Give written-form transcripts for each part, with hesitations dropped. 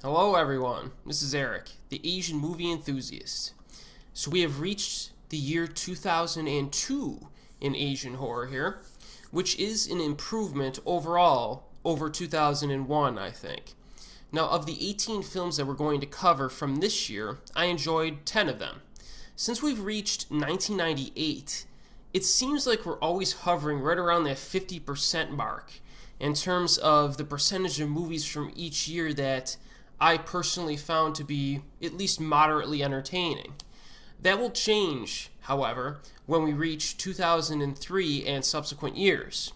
Hello everyone, this is Erik, the Asian movie enthusiast. So we have reached the year 2002 in Asian horror here, which is an improvement overall over 2001, I think. Now, of the 18 films that we're going to cover from this year, I enjoyed 10 of them. Since we've reached 1998, it seems like we're always hovering right around that 50% mark in terms of the percentage of movies from each year that I personally found to be at least moderately entertaining. That will change, however, when we reach 2003 and subsequent years.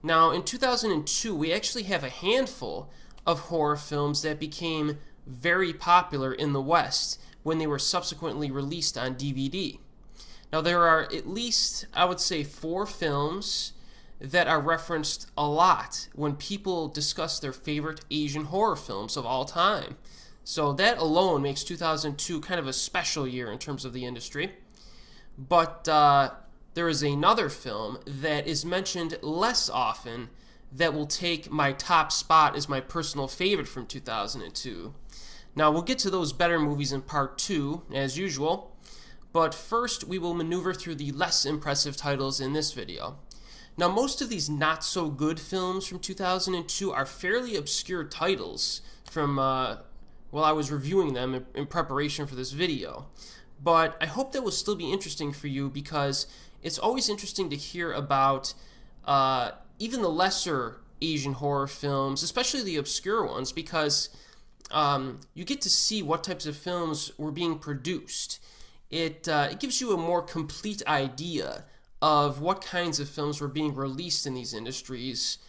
Now, in 2002, we actually have a handful of horror films that became very popular in the West when they were subsequently released on DVD. Now, there are at least, I would say, 4 films that are referenced a lot when people discuss their favorite Asian horror films of all time. So that alone makes 2002 kind of a special year in terms of the industry. But there is another film that is mentioned less often that will take my top spot as my personal favorite from 2002. Now, we'll get to those better movies in part 2, as usual. But first, we will maneuver through the less impressive titles in this video. Now, most of these not-so-good films from 2002 are fairly obscure titles from while I was reviewing them in preparation for this video. But I hope that will still be interesting for you because it's always interesting to hear about even the lesser Asian horror films, especially the obscure ones, because you get to see what types of films were being produced. It gives you a more complete idea of what kinds of films were being released in these industries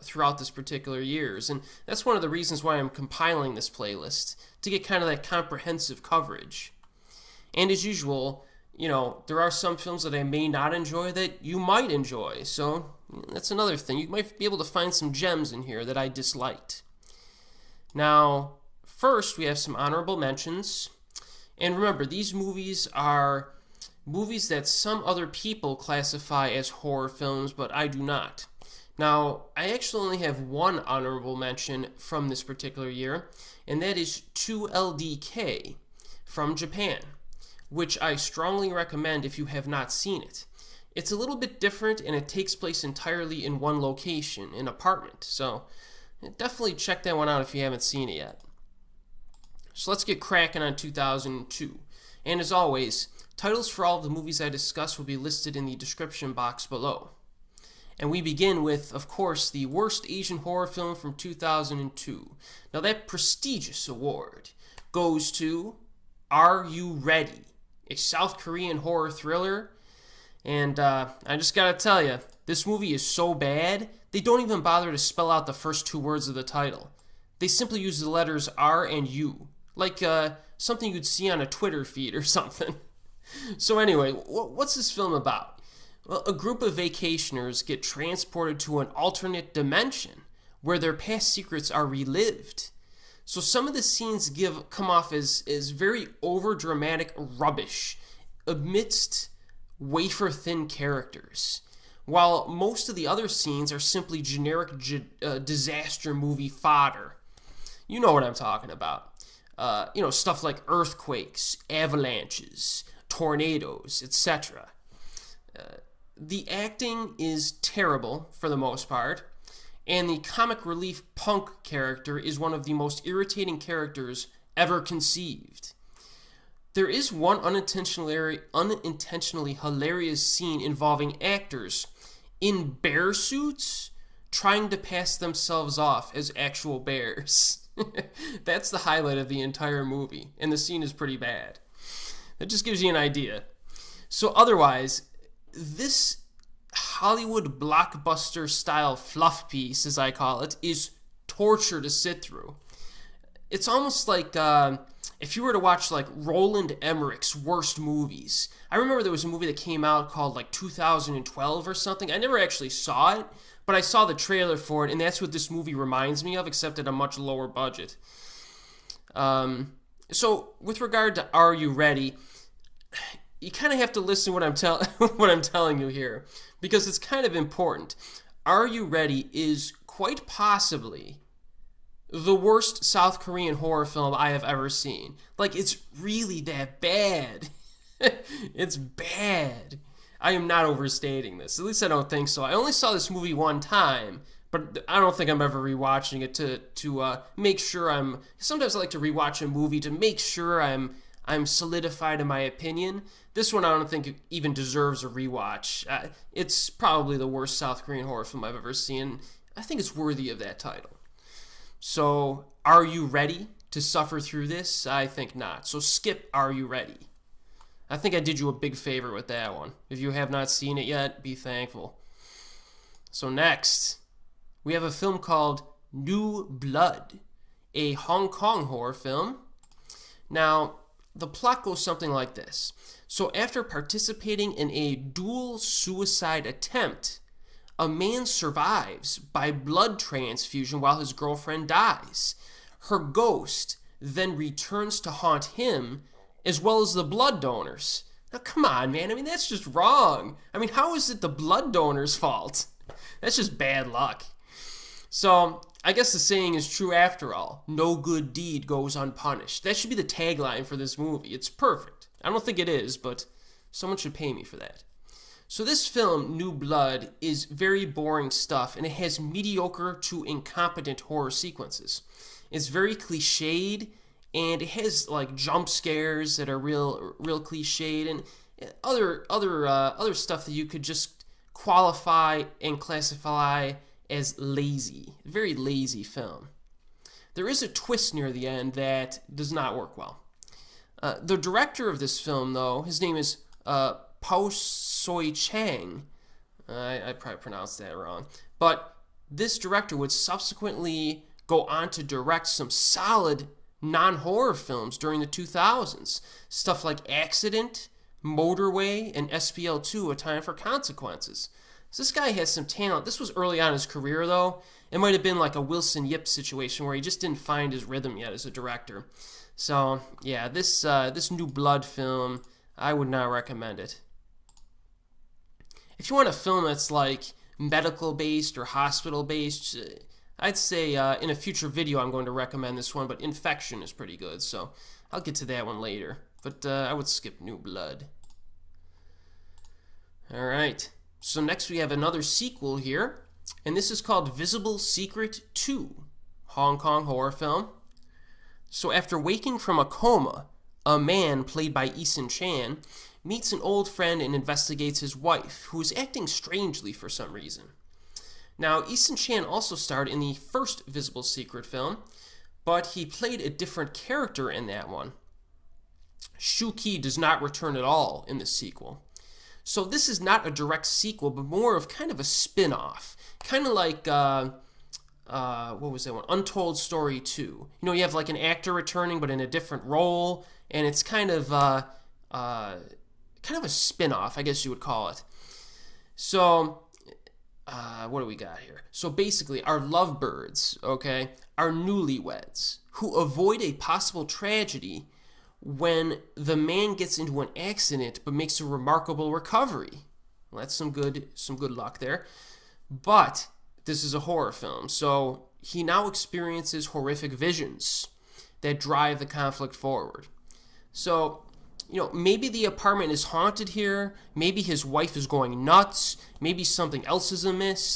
throughout this particular years. And that's one of the reasons why I'm compiling this playlist, to get kind of that comprehensive coverage. And as usual, there are some films that I may not enjoy that you might enjoy. So that's another thing. You might be able to find some gems in here that I disliked. Now, first, we have some honorable mentions. And remember, these movies are movies that some other people classify as horror films, but I do not. Now, I actually only have one honorable mention from this particular year, and that is 2LDK from Japan, which I strongly recommend if you have not seen it. It's a little bit different, and it takes place entirely in one location, an apartment, so definitely check that one out if you haven't seen it yet. So let's get cracking on 2002. And as always, titles for all of the movies I discuss will be listed in the description box below. And we begin with, of course, the worst Asian horror film from 2002. Now that prestigious award goes to Are You Ready?, a South Korean horror thriller. And I just gotta tell you, this movie is so bad, they don't even bother to spell out the first 2 words of the title. They simply use the letters R and U, like something you'd see on a Twitter feed or something. So anyway, what's this film about? Well, a group of vacationers get transported to an alternate dimension where their past secrets are relived. So some of the scenes come off as very overdramatic rubbish amidst wafer-thin characters, while most of the other scenes are simply generic disaster movie fodder. You know what I'm talking about. Stuff like earthquakes, avalanches, tornadoes, etc. The acting is terrible for the most part, and the comic relief punk character is one of the most irritating characters ever conceived. There is one unintentionally hilarious scene involving actors in bear suits trying to pass themselves off as actual bears. That's the highlight of the entire movie, and the scene is pretty bad. That just gives you an idea. So otherwise, this Hollywood blockbuster style fluff piece, as I call it, is torture to sit through. It's almost like if you were to watch like Roland Emmerich's worst movies. I remember there was a movie that came out called like 2012 or something. I never actually saw it, but I saw the trailer for it, and that's what this movie reminds me of, except at a much lower budget. So with regard to Are You Ready?, you kind of have to listen to what I'm telling you here, because it's kind of important. Are You Ready is quite possibly the worst South Korean horror film I have ever seen. Like, it's really that bad. It's bad. I am not overstating this. At least I don't think so. I only saw this movie one time, but I don't think I'm ever rewatching it to make sure I'm. Sometimes I like to rewatch a movie to make sure I'm solidified in my opinion. This one I don't think it even deserves a rewatch. It's probably the worst South Korean horror film I've ever seen. I think it's worthy of that title. So, are you ready to suffer through this? I think not. So skip Are You Ready? I think I did you a big favor with that one. If you have not seen it yet, be thankful. So next, we have a film called New Blood, a Hong Kong horror film. Now, the plot goes something like this. So after participating in a dual suicide attempt, a man survives by blood transfusion while his girlfriend dies. Her ghost then returns to haunt him as well as the blood donors. Now, come on, man. I mean, that's just wrong. I mean, how is it the blood donors' fault? That's just bad luck. So, I guess the saying is true after all. No good deed goes unpunished. That should be the tagline for this movie. It's perfect. I don't think it is, but someone should pay me for that. So this film, New Blood, is very boring stuff, and it has mediocre to incompetent horror sequences. It's very cliched, and it has like jump scares that are real cliched, and other stuff that you could just qualify and classify as lazy. Very lazy film. There is a twist near the end that does not work well. The director of this film, though, his name is Pao Soi Chang. I probably pronounced that wrong. But this director would subsequently go on to direct some solid non-horror films during the 2000s. Stuff like Accident, Motorway, and SPL2, A Time for Consequences. So this guy has some talent. This was early on in his career, though. It might have been like a Wilson Yip situation where he just didn't find his rhythm yet as a director. So, yeah, this New Blood film, I would not recommend it. If you want a film that's like medical-based or hospital-based, I'd say in a future video I'm going to recommend this one, but Infection is pretty good, so I'll get to that one later. But I would skip New Blood. Alright, so next we have another sequel here, and this is called Visible Secret 2, Hong Kong horror film. So after waking from a coma, a man, played by Eason Chan, meets an old friend and investigates his wife, who is acting strangely for some reason. Now, Eason Chan also starred in the first Visible Secret film, but he played a different character in that one. Shu Qi does not return at all in the sequel. So this is not a direct sequel, but more of kind of a spin-off. Kind of like, what was that one? Untold Story 2. You know, you have like an actor returning, but in a different role, and it's kind of a spin-off, I guess you would call it. So, what do we got here? So basically, our lovebirds, okay, are newlyweds who avoid a possible tragedy when the man gets into an accident but makes a remarkable recovery. Well, that's some good luck there. But this is a horror film, so he now experiences horrific visions that drive the conflict forward. So, you know, maybe the apartment is haunted here, maybe his wife is going nuts, maybe something else is amiss.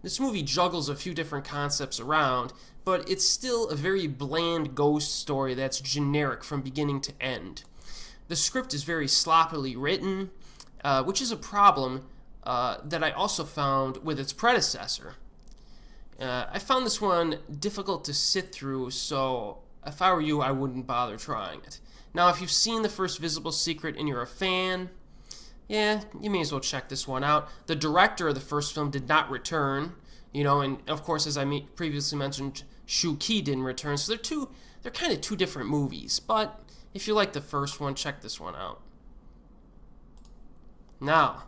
This movie juggles a few different concepts around, but it's still a very bland ghost story that's generic from beginning to end. The script is very sloppily written, which is a problem that I also found with its predecessor. I found this one difficult to sit through, so if I were you, I wouldn't bother trying it. Now, if you've seen the first Visible Secret and you're a fan, yeah, you may as well check this one out. The director of the first film did not return, you know, and of course, as I previously mentioned, Shu Qi didn't return, so they're kind of two different movies. But if you like the first one, check this one out. Now,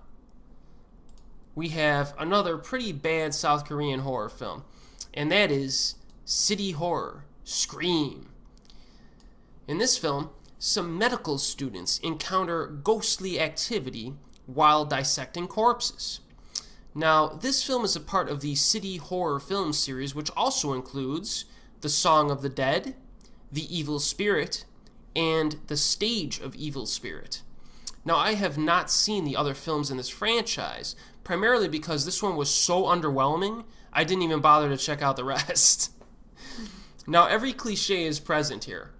we have another pretty bad South Korean horror film, and that is City Horror, Scream. In this film, some medical students encounter ghostly activity while dissecting corpses. Now, this film is a part of the City Horror film series, which also includes The Song of the Dead, The Evil Spirit, and The Stage of Evil Spirit. Now, I have not seen the other films in this franchise, primarily because this one was so underwhelming, I didn't even bother to check out the rest. Now, every cliche is present here,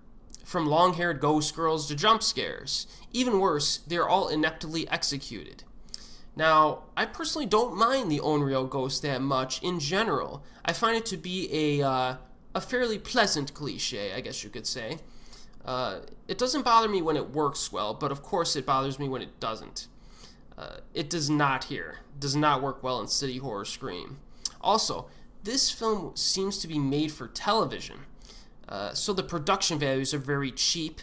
from long-haired ghost girls to jump scares. Even worse, they're all ineptly executed. Now, I personally don't mind the Onryo ghost that much in general. I find it to be a fairly pleasant cliche, I guess you could say. It doesn't bother me when it works well, but of course it bothers me when it doesn't. It does not here. It does not work well in City Horror Scream. Also, this film seems to be made for television, so the production values are very cheap.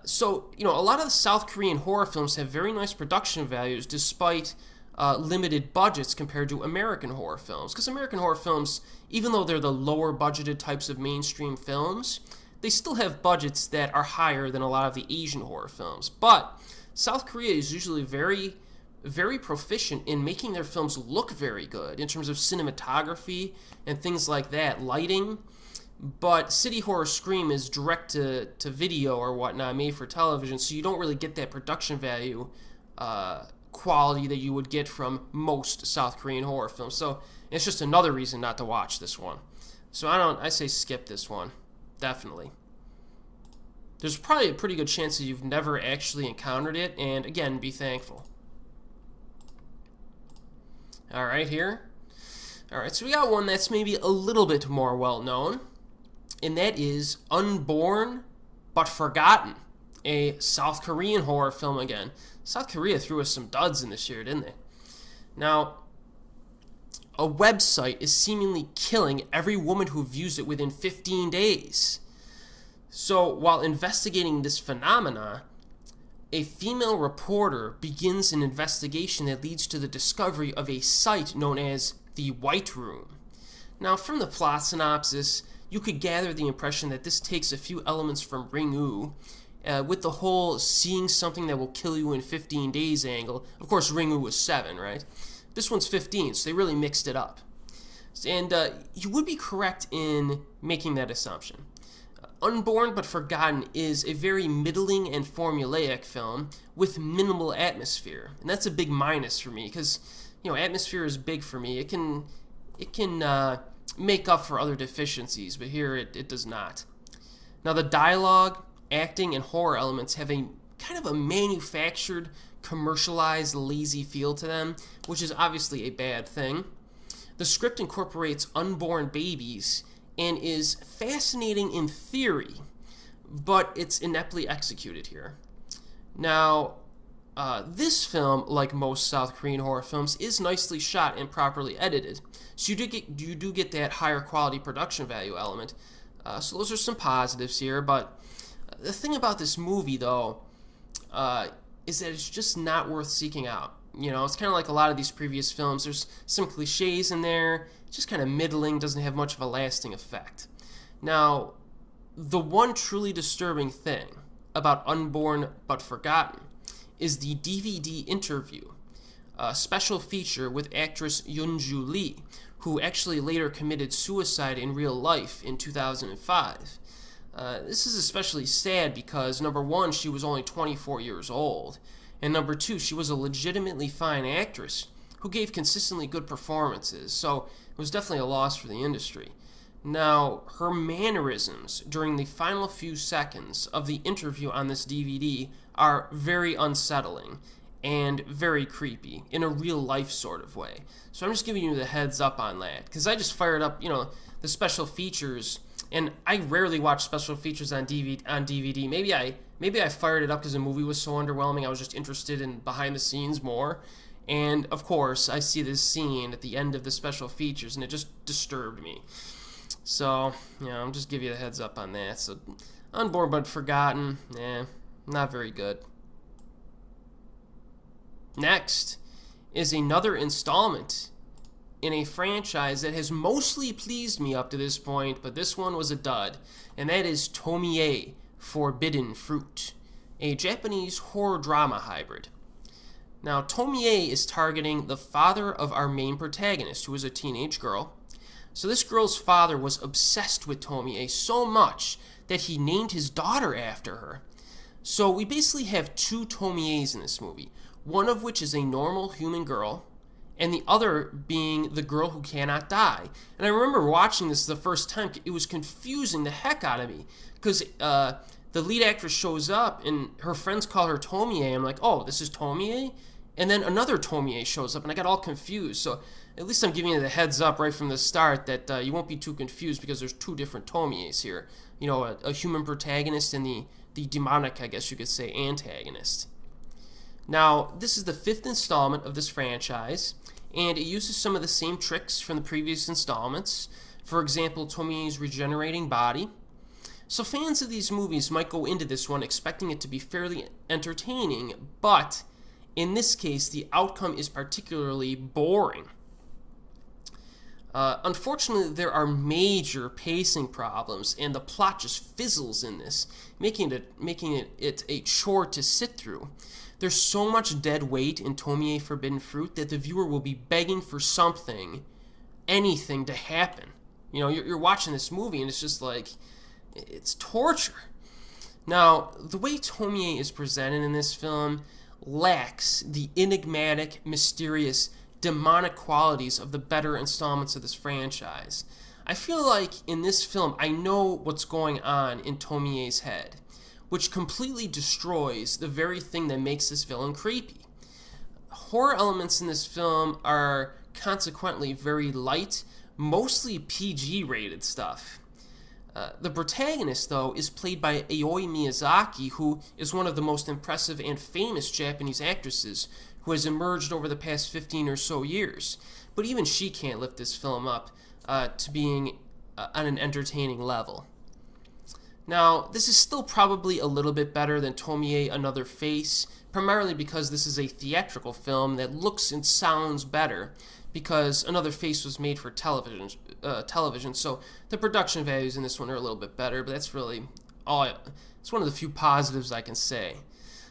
So, a lot of the South Korean horror films have very nice production values despite limited budgets compared to American horror films. Because American horror films, even though they're the lower budgeted types of mainstream films, they still have budgets that are higher than a lot of the Asian horror films. But South Korea is usually very, very proficient in making their films look very good in terms of cinematography and things like that, lighting. But City Horror Scream is direct to video or whatnot, made for television, so you don't really get that production value quality that you would get from most South Korean horror films. So it's just another reason not to watch this one. So I say skip this one. Definitely. There's probably a pretty good chance that you've never actually encountered it, and again, be thankful. Alright, here. Alright, so we got one that's maybe a little bit more well-known, and that is Unborn But Forgotten, a South Korean horror film again. South Korea threw us some duds in this year, didn't they? Now, a website is seemingly killing every woman who views it within 15 days. So, while investigating this phenomena, a female reporter begins an investigation that leads to the discovery of a site known as the White Room. Now, from the plot synopsis, you could gather the impression that this takes a few elements from Ring-U, with the whole seeing something that will kill you in 15 days angle. Of course, Ring-U was 7, right? This one's 15, so they really mixed it up. And you would be correct in making that assumption. Unborn But Forgotten is a very middling and formulaic film with minimal atmosphere. And that's a big minus for me, because, atmosphere is big for me. It can make up for other deficiencies, but here it does not. Now, the dialogue, acting, and horror elements have a kind of a manufactured, commercialized, lazy feel to them, which is obviously a bad thing. The script incorporates unborn babies and is fascinating in theory, but it's ineptly executed here. Now, this film, like most South Korean horror films, is nicely shot and properly edited, so you do get that higher quality production value element. So those are some positives here, but the thing about this movie, though, is that it's just not worth seeking out. It's kind of like a lot of these previous films. There's some cliches in there. It's just kind of middling, doesn't have much of a lasting effect. Now, the one truly disturbing thing about Unborn But Forgotten is the DVD interview, a special feature with actress Yoon-ju Lee, who actually later committed suicide in real life in 2005. This is especially sad because, number one, she was only 24 years old, and number two, she was a legitimately fine actress who gave consistently good performances, so it was definitely a loss for the industry. Now, her mannerisms during the final few seconds of the interview on this DVD are very unsettling and very creepy in a real-life sort of way. So I'm just giving you the heads up on that, because I just fired up, the special features, and I rarely watch special features on DVD. Maybe I fired it up because the movie was so underwhelming. I was just interested in behind the scenes more. And of course, I see this scene at the end of the special features, and it just disturbed me. So, I'm just giving you the heads up on that. So, Unborn But Forgotten, not very good. Next is another installment in a franchise that has mostly pleased me up to this point, but this one was a dud, and that is Tomie, Forbidden Fruit, a Japanese horror drama hybrid. Now, Tomie is targeting the father of our main protagonist, who is a teenage girl. So this girl's father was obsessed with Tomie so much that he named his daughter after her. So we basically have two Tomies in this movie, one of which is a normal human girl, and the other being the girl who cannot die. And I remember watching this the first time. It was confusing the heck out of me, because the lead actress shows up, and her friends call her Tomie. I'm like, oh, this is Tomie? And then another Tomie shows up, and I got all confused. So at least I'm giving you the heads up right from the start that you won't be too confused, because there's two different Tomies here. You know, a human protagonist and the demonic, I guess you could say, antagonist. Now, this is the 5th installment of this franchise, and it uses some of the same tricks from the previous installments. For example, Tomie's regenerating body. So fans of these movies might go into this one expecting it to be fairly entertaining, but in this case, the outcome is particularly boring. Unfortunately, there are major pacing problems, and the plot just fizzles in this, making it a chore to sit through. There's so much dead weight in Tomie Forbidden Fruit that the viewer will be begging for something, anything to happen. You know, you're watching this movie, and it's just like, it's torture. Now, the way Tomie is presented in this film lacks the enigmatic, mysterious, demonic qualities of the better installments of this franchise. I feel like in this film I know what's going on in Tomie's head, which completely destroys the very thing that makes this villain creepy. Horror elements in this film are consequently very light, mostly PG-rated stuff. The protagonist, though, is played by Aoi Miyazaki, who is one of the most impressive and famous Japanese actresses who has emerged over the past 15 or so years. But even she can't lift this film up to being on an entertaining level. Now, this is still probably a little bit better than Tomie Another Face, primarily because this is a theatrical film that looks and sounds better, because Another Face was made for television, so the production values in this one are a little bit better, but that's really it's one of the few positives I can say.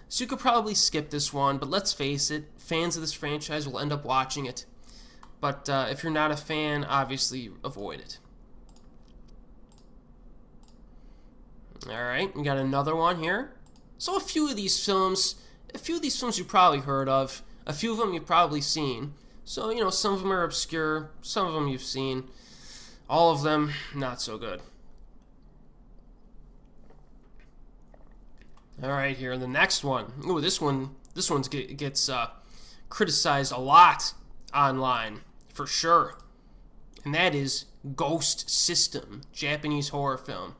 So you could probably skip this one, but let's face it, fans of this franchise will end up watching it. But if you're not a fan, obviously avoid it. Alright, we got another one here. So a few of these films you've probably heard of, a few of them you've probably seen. So, you know, some of them are obscure, some of them you've seen. All of them, not so good. Alright, here, the next one. Ooh, this one gets criticized a lot online, for sure. And that is Ghost System, Japanese horror film.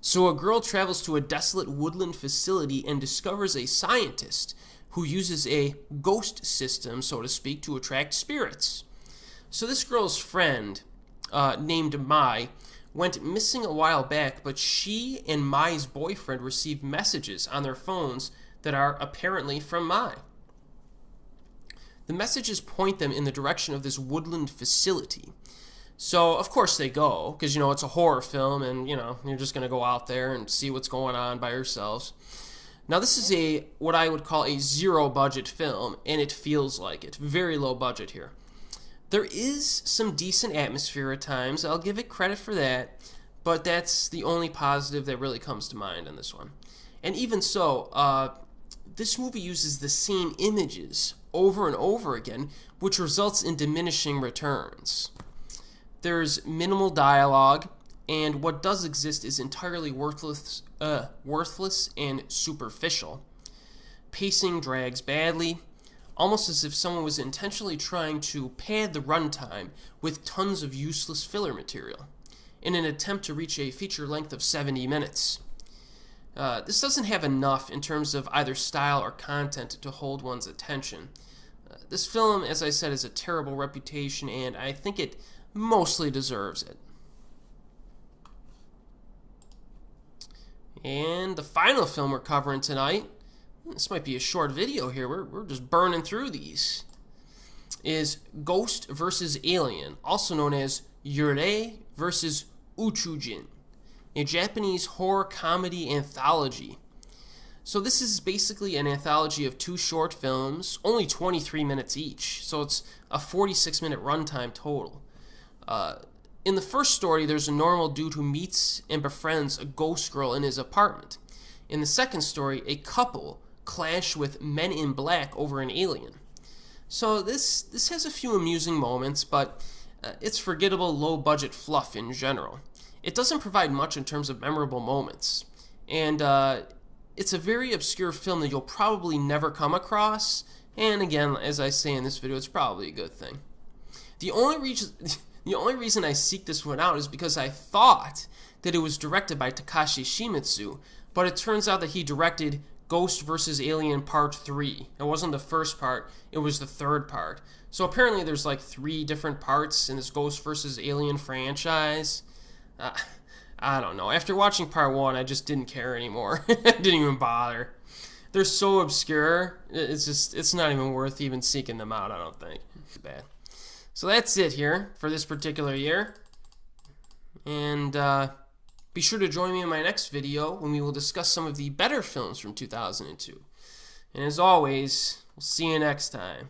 So a girl travels to a desolate woodland facility and discovers a scientist who uses a ghost system, so to speak, to attract spirits. So this girl's friend, named Mai, went missing a while back, but she and Mai's boyfriend received messages on their phones that are apparently from Mai. The messages point them in the direction of this woodland facility. So, of course they go, because, you know, it's a horror film, and, you know, you're just going to go out there and see what's going on by yourselves. Now, this is what I would call a zero-budget film, and it feels like it. Very low budget here. There is some decent atmosphere at times. I'll give it credit for that, but that's the only positive that really comes to mind on this one. And even so, this movie uses the same images over and over again, which results in diminishing returns. There's minimal dialogue, and what does exist is entirely worthless and superficial. Pacing drags badly, almost as if someone was intentionally trying to pad the runtime with tons of useless filler material, in an attempt to reach a feature length of 70 minutes. This doesn't have enough in terms of either style or content to hold one's attention. This film, as I said, has a terrible reputation, and I think it mostly deserves it. And the final film we're covering tonight, this might be a short video here, we're just burning through these, is Ghost vs. Alien, also known as Yurei vs. Uchujin, a Japanese horror comedy anthology. So this is basically an anthology of two short films, only 23 minutes each, so it's a 46-minute runtime total. In the first story, there's a normal dude who meets and befriends a ghost girl in his apartment. In the second story, a couple clash with men in black over an alien. So this has a few amusing moments, but it's forgettable low-budget fluff in general. It doesn't provide much in terms of memorable moments. And it's a very obscure film that you'll probably never come across. And again, as I say in this video, it's probably a good thing. The only reason I seek this one out is because I thought that it was directed by Takashi Shimizu, but it turns out that he directed Ghost vs. Alien Part 3. It wasn't the first part, it was the third part. So apparently there's like 3 different parts in this Ghost vs. Alien franchise. I don't know. After watching Part 1, I just didn't care anymore. I didn't even bother. They're so obscure, it's not even worth even seeking them out, I don't think. Too bad. So that's it here for this particular year. And be sure to join me in my next video when we will discuss some of the better films from 2002. And as always, we'll see you next time.